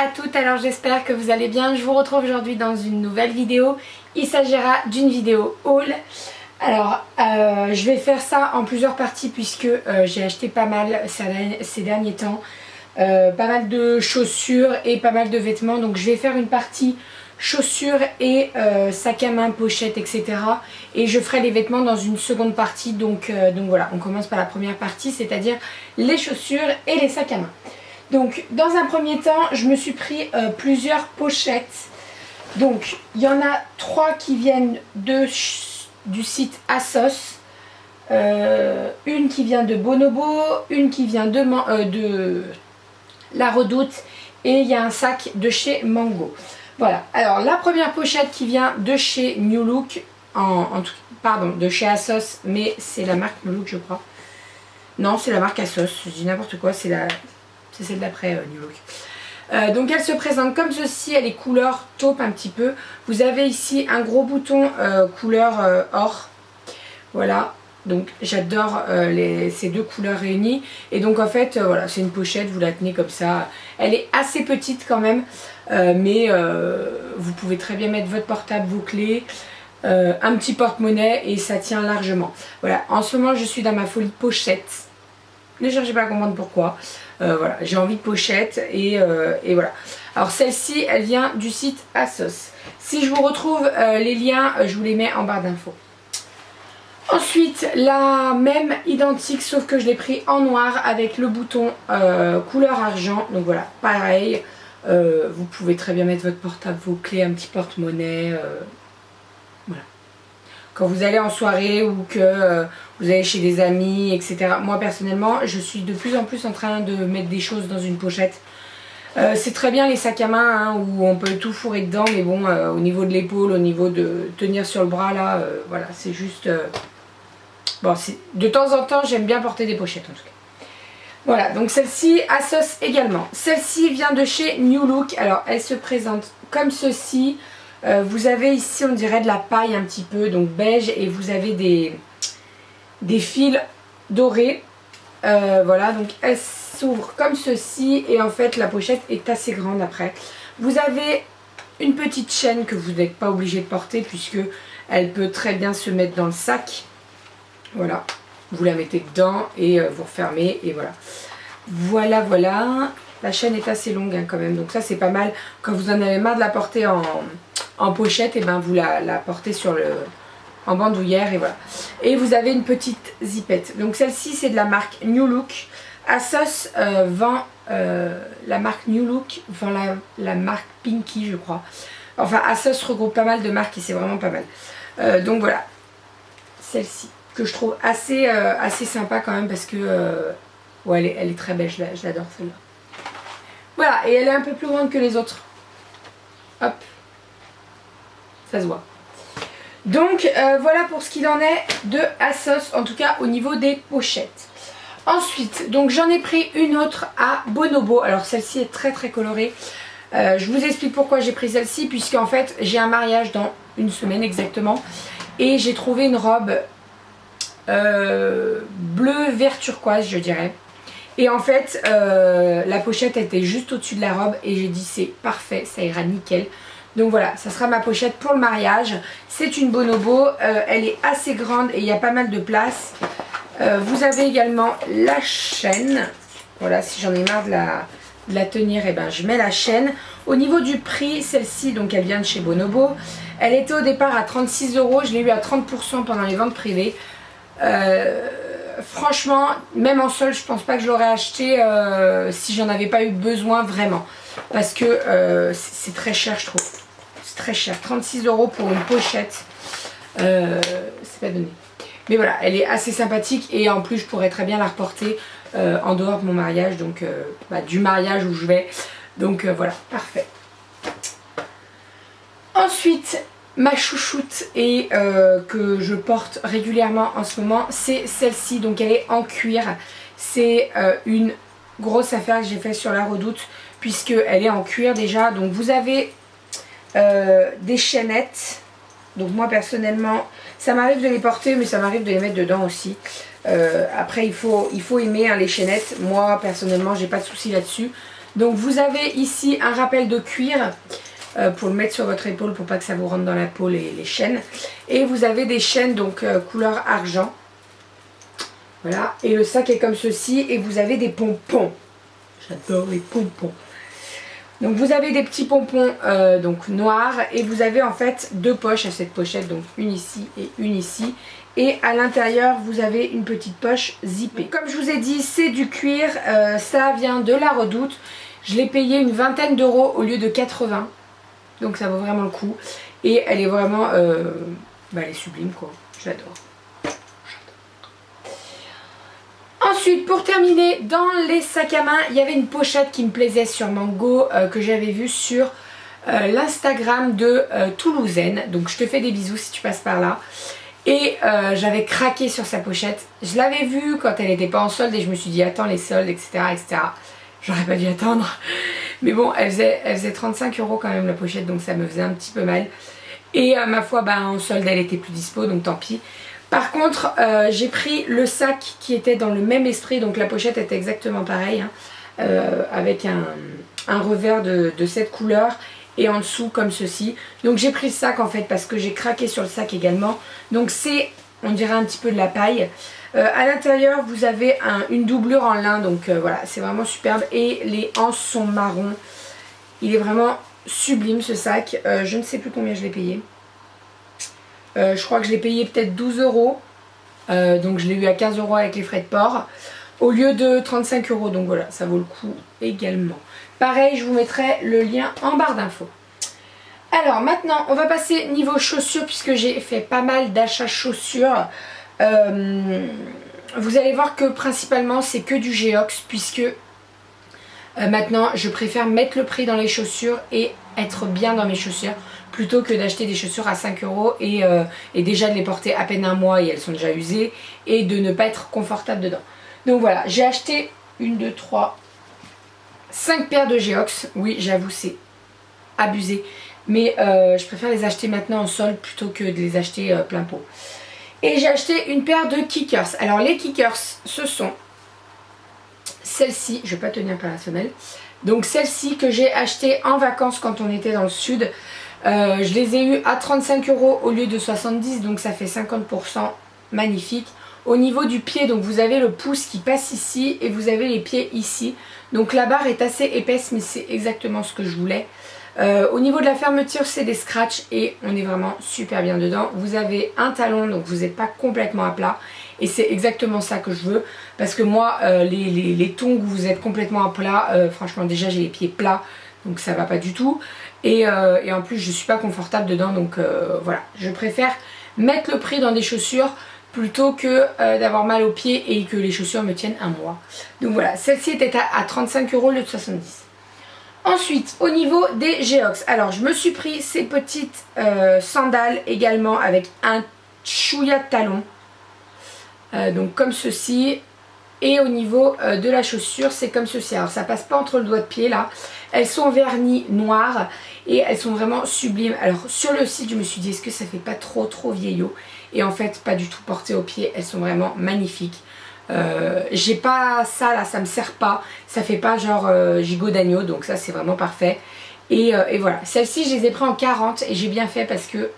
à toutes, alors j'espère que vous allez bien. Je vous retrouve aujourd'hui dans une nouvelle vidéo. Il s'agira d'une vidéo haul. Alors je vais faire ça en plusieurs parties puisque j'ai acheté pas mal ces derniers temps. Pas mal de chaussures et pas mal de vêtements. Donc je vais faire une partie chaussures et sac à main, pochette, etc. Et je ferai les vêtements dans une seconde partie. Donc voilà, on commence par la première partie, c'est-à-dire les chaussures et les sacs à main. Donc dans un premier temps, je me suis pris plusieurs pochettes. Donc il y en a 3 qui viennent du site ASOS. Une qui vient de Bonobo, une qui vient de La Redoute et il y a un sac de chez Mango. Voilà, alors la première pochette qui vient de chez New Look, de chez ASOS, mais c'est la marque New Look je crois. Non, c'est la marque ASOS, je dis n'importe quoi, c'est celle d'après New Look. Donc elle se présente comme ceci, elle est couleur taupe un petit peu. Vous avez ici un gros bouton couleur or, voilà. Donc j'adore ces deux couleurs réunies. Et donc en fait voilà, c'est une pochette, vous la tenez comme ça. Elle est assez petite quand même, mais vous pouvez très bien mettre votre portable, vos clés, un petit porte-monnaie et ça tient largement. Voilà, en ce moment je suis dans ma folie pochette. Ne cherchez pas à comprendre pourquoi. Voilà, j'ai envie de pochette et voilà. Alors celle-ci, elle vient du site ASOS. Si je vous retrouve les liens, je vous les mets en barre d'infos. Ensuite, la même identique, sauf que je l'ai pris en noir avec le bouton couleur argent. Donc voilà, pareil, vous pouvez très bien mettre votre portable, vos clés, un petit porte-monnaie. Voilà. Quand vous allez en soirée ou que vous allez chez des amis, etc. Moi personnellement, je suis de plus en plus en train de mettre des choses dans une pochette. C'est très bien les sacs à main hein, où on peut tout fourrer dedans, mais bon, au niveau de l'épaule, au niveau de tenir sur le bras là, voilà, c'est juste... Bon, de temps en temps, j'aime bien porter des pochettes en tout cas. Voilà, donc celle-ci, ASOS également. Celle-ci vient de chez New Look. Alors, elle se présente comme ceci. Vous avez ici, on dirait de la paille un petit peu, donc beige, et vous avez des fils dorés. Voilà, donc elle s'ouvre comme ceci, et en fait, la pochette est assez grande après. Vous avez une petite chaîne que vous n'êtes pas obligé de porter, puisque elle peut très bien se mettre dans le sac. Voilà, vous la mettez dedans et vous refermez et voilà. Voilà. La chaîne est assez longue hein, quand même, donc ça c'est pas mal. Quand vous en avez marre de la porter en pochette, et ben vous la portez en bandoulière et voilà. Et vous avez une petite zipette. Donc celle-ci c'est de la marque New Look. ASOS vend la marque New Look, vend la marque Pinky je crois. Enfin ASOS regroupe pas mal de marques et c'est vraiment pas mal. Donc voilà, celle-ci. Que je trouve assez sympa quand même parce que ouais, elle est très belle, je l'adore celle-là. Voilà, et elle est un peu plus grande que les autres. Hop, ça se voit. Donc voilà pour ce qu'il en est de ASOS, en tout cas au niveau des pochettes. Ensuite, donc j'en ai pris une autre à Bonobo. Alors celle-ci est très très colorée. Je vous explique pourquoi j'ai pris celle-ci, puisqu'en fait j'ai un mariage dans une semaine exactement. Et j'ai trouvé une robe bleu vert turquoise je dirais, et en fait la pochette était juste au dessus de la robe et j'ai dit c'est parfait, ça ira nickel. Donc voilà, ça sera ma pochette pour le mariage. C'est une Bonobo, elle est assez grande et il y a pas mal de place. Vous avez également la chaîne, voilà, si j'en ai marre de la tenir, et ben je mets la chaîne. Au niveau du prix, celle-ci donc elle vient de chez Bonobo, elle était au départ à 36 €, je l'ai eu à 30% pendant les ventes privées. Franchement, même en solde, je pense pas que je l'aurais acheté si j'en avais pas eu besoin vraiment. Parce que c'est très cher, je trouve. C'est très cher. 36 € pour une pochette. C'est pas donné. Mais voilà, elle est assez sympathique et en plus, je pourrais très bien la reporter en dehors de mon mariage. Donc, du mariage où je vais. Donc, voilà, parfait. Ensuite, ma chouchoute et que je porte régulièrement en ce moment, c'est celle-ci. Donc elle est en cuir. C'est une grosse affaire que j'ai fait sur La Redoute, puisque elle est en cuir déjà. Donc vous avez des chaînettes. Donc moi personnellement, ça m'arrive de les porter, mais ça m'arrive de les mettre dedans aussi. Après il faut aimer hein, les chaînettes. Moi personnellement, j'ai pas de souci là-dessus. Donc vous avez ici un rappel de cuir pour le mettre sur votre épaule pour pas que ça vous rentre dans la peau les chaînes. Et vous avez des chaînes donc couleur argent. Voilà, et le sac est comme ceci et vous avez des pompons. J'adore les pompons. Donc vous avez des petits pompons donc noirs et vous avez en fait deux poches à cette pochette, donc une ici et une ici. Et à l'intérieur vous avez une petite poche zippée. Comme je vous ai dit, c'est du cuir, ça vient de La Redoute. Je l'ai payé une vingtaine d'euros au lieu de 80. Donc ça vaut vraiment le coup. Et elle est vraiment, elle est sublime quoi, je l'adore. Ensuite, pour terminer, dans les sacs à main, il y avait une pochette qui me plaisait sur Mango que j'avais vue sur l'Instagram de Toulousaine. Donc je te fais des bisous si tu passes par là. Et j'avais craqué sur sa pochette. Je l'avais vue quand elle n'était pas en solde et je me suis dit attends les soldes, etc. etc. J'aurais pas dû attendre. Mais bon, elle faisait 35 € quand même la pochette, donc ça me faisait un petit peu mal. Et ma foi, en solde, elle était plus dispo, donc tant pis. Par contre, j'ai pris le sac qui était dans le même esprit, donc la pochette était exactement pareille, hein, avec un revers de cette couleur et en dessous comme ceci. Donc j'ai pris le sac en fait parce que j'ai craqué sur le sac également. Donc c'est, on dirait un petit peu de la paille. À l'intérieur vous avez une doublure en lin, donc voilà, c'est vraiment superbe. Et les anses sont marron. Il est vraiment sublime ce sac. Je ne sais plus combien je l'ai payé. Je crois que je l'ai payé peut-être 12 €. Donc je l'ai eu à 15 € avec les frais de port. Au lieu de 35 €. Donc voilà, ça vaut le coup également. Pareil, je vous mettrai le lien en barre d'infos. Alors maintenant, on va passer niveau chaussures puisque j'ai fait pas mal d'achats chaussures. Vous allez voir que principalement c'est que du Geox puisque maintenant je préfère mettre le prix dans les chaussures et être bien dans mes chaussures plutôt que d'acheter des chaussures à 5 € et déjà de les porter à peine un mois et elles sont déjà usées et de ne pas être confortable dedans. Donc voilà, j'ai acheté 1, 2, 3, 5 paires de Geox. Oui, j'avoue, c'est abusé. Mais je préfère les acheter maintenant en solde plutôt que de les acheter plein pot. Et j'ai acheté une paire de Kickers. Alors les Kickers, ce sont celles-ci. Je ne vais pas tenir par la semelle. Donc celles-ci que j'ai achetées en vacances quand on était dans le sud. Je les ai eues à 35 € au lieu de 70, donc ça fait 50%, magnifique. Au niveau du pied, donc vous avez le pouce qui passe ici et vous avez les pieds ici. Donc la barre est assez épaisse mais c'est exactement ce que je voulais. Au niveau de la fermeture, c'est des scratchs et on est vraiment super bien dedans. Vous avez un talon, donc vous n'êtes pas complètement à plat. Et c'est exactement ça que je veux. Parce que moi, les tongs où vous êtes complètement à plat, franchement déjà j'ai les pieds plats. Donc ça va pas du tout. Et en plus je suis pas confortable dedans. Donc voilà, je préfère mettre le prix dans des chaussures plutôt que d'avoir mal aux pieds et que les chaussures me tiennent un mois. Donc voilà, celle-ci était à 35 € au lieu de 70. Ensuite, au niveau des Geox, alors je me suis pris ces petites sandales également avec un chouïa de talon. Donc comme ceci. Et au niveau de la chaussure, c'est comme ceci. Alors ça passe pas entre le doigt de pied là. Elles sont vernies noires et elles sont vraiment sublimes. Alors sur le site, je me suis dit, est-ce que ça fait pas trop vieillot? Et en fait, pas du tout, portées au pied. Elles sont vraiment magnifiques. J'ai pas ça là, ça me sert pas. Ça fait pas genre gigot d'agneau, donc ça c'est vraiment parfait. Et voilà, celles-ci je les ai pris en 40 et j'ai bien fait parce que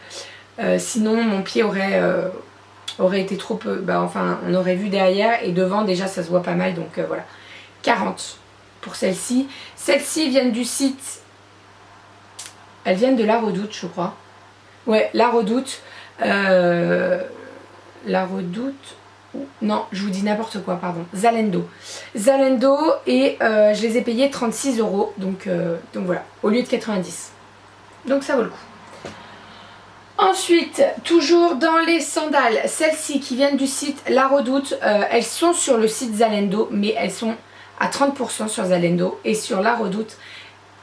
sinon mon pied aurait été trop peu, enfin on aurait vu derrière et devant déjà ça se voit pas mal, donc voilà. 40 pour celles-ci. Celles-ci viennent du site, elles viennent de La Redoute je crois. Ouais, La Redoute. La Redoute. Non, je vous dis n'importe quoi, pardon. Zalendo. Zalendo et je les ai payés 36 €, donc voilà, au lieu de 90. Donc ça vaut le coup. Ensuite, toujours dans les sandales, celles-ci qui viennent du site La Redoute, elles sont sur le site Zalendo, mais elles sont à 30% sur Zalendo et sur La Redoute,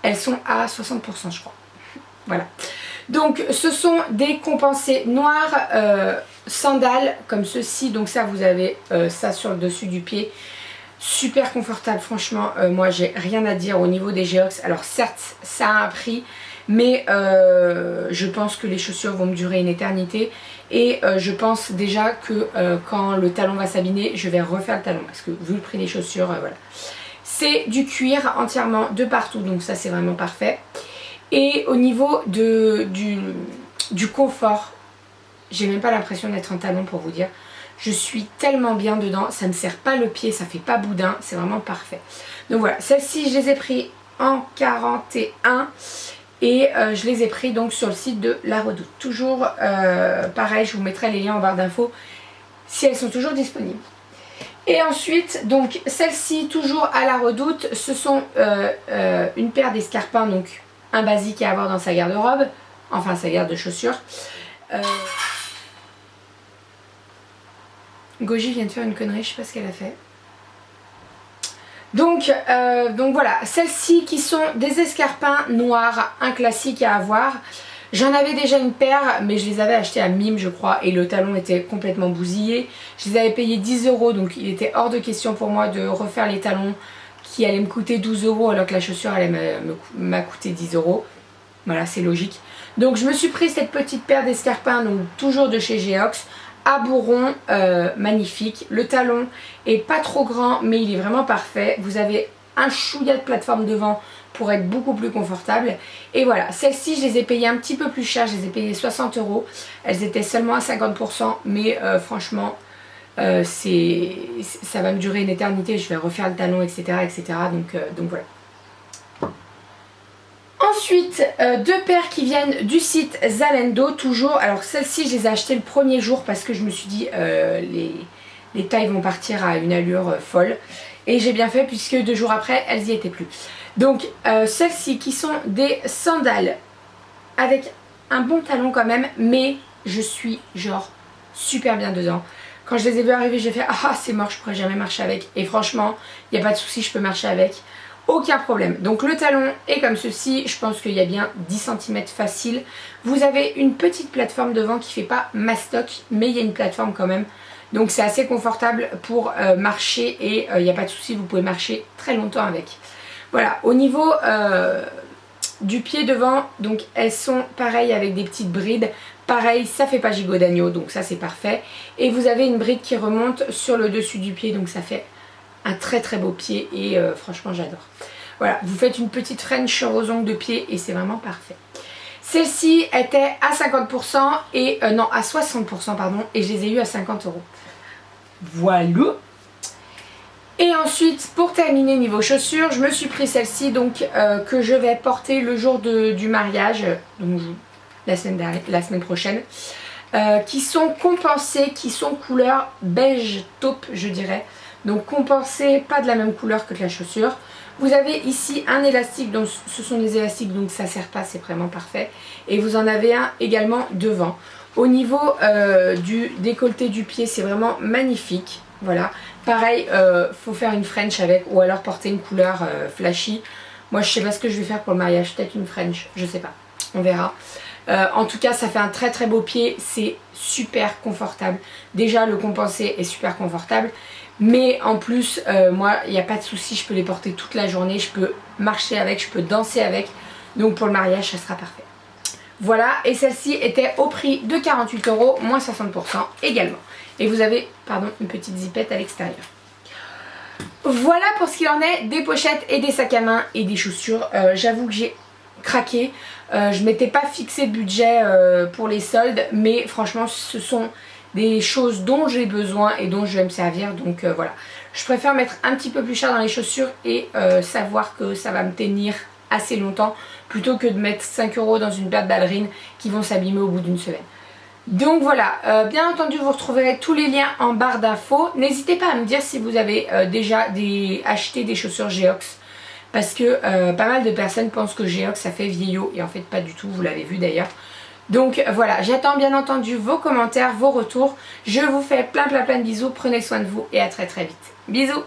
elles sont à 60% je crois. Voilà. Donc ce sont des compensés noirs sandales comme ceci. Donc ça vous avez ça sur le dessus du pied. Super confortable franchement. Moi j'ai rien à dire au niveau des Geox. Alors certes ça a un prix. Mais je pense que les chaussures vont me durer une éternité. Et je pense déjà que quand le talon va s'abîmer, je vais refaire le talon. Parce que vu le prix des chaussures, voilà. C'est du cuir entièrement de partout, donc ça c'est vraiment parfait. Et au niveau du confort, j'ai même pas l'impression d'être en talon pour vous dire. Je suis tellement bien dedans, ça ne serre pas le pied, ça fait pas boudin, c'est vraiment parfait. Donc voilà, celles-ci je les ai pris en 41 et je les ai pris donc sur le site de La Redoute. Toujours pareil, je vous mettrai les liens en barre d'infos si elles sont toujours disponibles. Et ensuite, donc celle-ci toujours à La Redoute, ce sont une paire d'escarpins, donc un basique à avoir dans sa garde-robe, enfin sa garde de chaussures. Goji vient de faire une connerie, je sais pas ce qu'elle a fait. Donc voilà, celles-ci qui sont des escarpins noirs, un classique à avoir. J'en avais déjà une paire, mais je les avais achetés à Mime je crois, et le talon était complètement bousillé. Je les avais payés 10 € donc il était hors de question pour moi de refaire les talons qui allaient me coûter 12 € alors que la chaussure allait m'a coûté 10 €. Voilà, c'est logique. Donc je me suis pris cette petite paire d'escarpins, donc toujours de chez Geox, à bourron, magnifique. Le talon est pas trop grand mais il est vraiment parfait. Vous avez un chouïa de plateforme devant pour être beaucoup plus confortable. Et voilà, celles-ci je les ai payées un petit peu plus cher, je les ai payées 60 €. Elles étaient seulement à 50%, mais franchement ça va me durer une éternité, je vais refaire le talon etc. Donc voilà. Ensuite, deux paires qui viennent du site Zalando, toujours. Alors celles-ci je les ai achetées le premier jour parce que je me suis dit les tailles vont partir à une allure folle. Et j'ai bien fait puisque 2 jours après elles y étaient plus. Donc celles-ci qui sont des sandales avec un bon talon quand même, mais je suis genre super bien dedans. Quand je les ai vues arriver j'ai fait ah c'est mort, je pourrais jamais marcher avec. Et franchement il n'y a pas de souci, je peux marcher avec. Aucun problème. Donc le talon est comme ceci, je pense qu'il y a bien 10 cm facile. Vous avez une petite plateforme devant qui fait pas mastoc, mais il y a une plateforme quand même. Donc c'est assez confortable pour marcher et il n'y a pas de souci, vous pouvez marcher très longtemps avec. Voilà, au niveau du pied devant, donc elles sont pareilles avec des petites brides. Pareil, ça fait pas gigot d'agneau, donc ça c'est parfait. Et vous avez une bride qui remonte sur le dessus du pied, donc ça fait un très très beau pied et franchement j'adore. Voilà, vous faites une petite French aux ongles de pied et c'est vraiment parfait. Celle-ci était à 50% et non à 60% pardon, et je les ai eu à 50 €. Voilà. Et ensuite pour terminer niveau chaussures, je me suis pris celle-ci donc que je vais porter le jour du mariage, donc la semaine prochaine. Qui sont compensées, qui sont couleur beige taupe je dirais. Donc compensées, pas de la même couleur que la chaussure. Vous avez ici un élastique, donc ce sont des élastiques donc ça ne sert pas, c'est vraiment parfait. Et vous en avez un également devant. Au niveau du décolleté du pied, c'est vraiment magnifique. Voilà, pareil, faut faire une French avec ou alors porter une couleur flashy. Moi je sais pas ce que je vais faire pour le mariage, peut-être une French, je sais pas, on verra. En tout cas ça fait un très très beau pied, c'est super confortable. Déjà le compensé est super confortable, mais en plus moi il n'y a pas de souci, je peux les porter toute la journée, je peux marcher avec, je peux danser avec, donc pour le mariage ça sera parfait. Voilà, et celle-ci était au prix de 48 €, moins 60% également. Et vous avez, pardon, une petite zippette à l'extérieur. Voilà pour ce qu'il en est des pochettes et des sacs à main et des chaussures. J'avoue que j'ai craqué. Je m'étais pas fixé de budget pour les soldes, mais franchement ce sont des choses dont j'ai besoin et dont je vais me servir, donc voilà. Je préfère mettre un petit peu plus cher dans les chaussures et savoir que ça va me tenir assez longtemps plutôt que de mettre 5 € dans une paire de ballerines qui vont s'abîmer au bout d'une semaine. Donc voilà, bien entendu vous retrouverez tous les liens en barre d'infos. N'hésitez pas à me dire si vous avez déjà acheté des chaussures Geox, parce que pas mal de personnes pensent que Geox ça fait vieillot et en fait pas du tout, vous l'avez vu d'ailleurs. Donc voilà, j'attends bien entendu vos commentaires, vos retours. Je vous fais plein de bisous, prenez soin de vous et à très très vite. Bisous.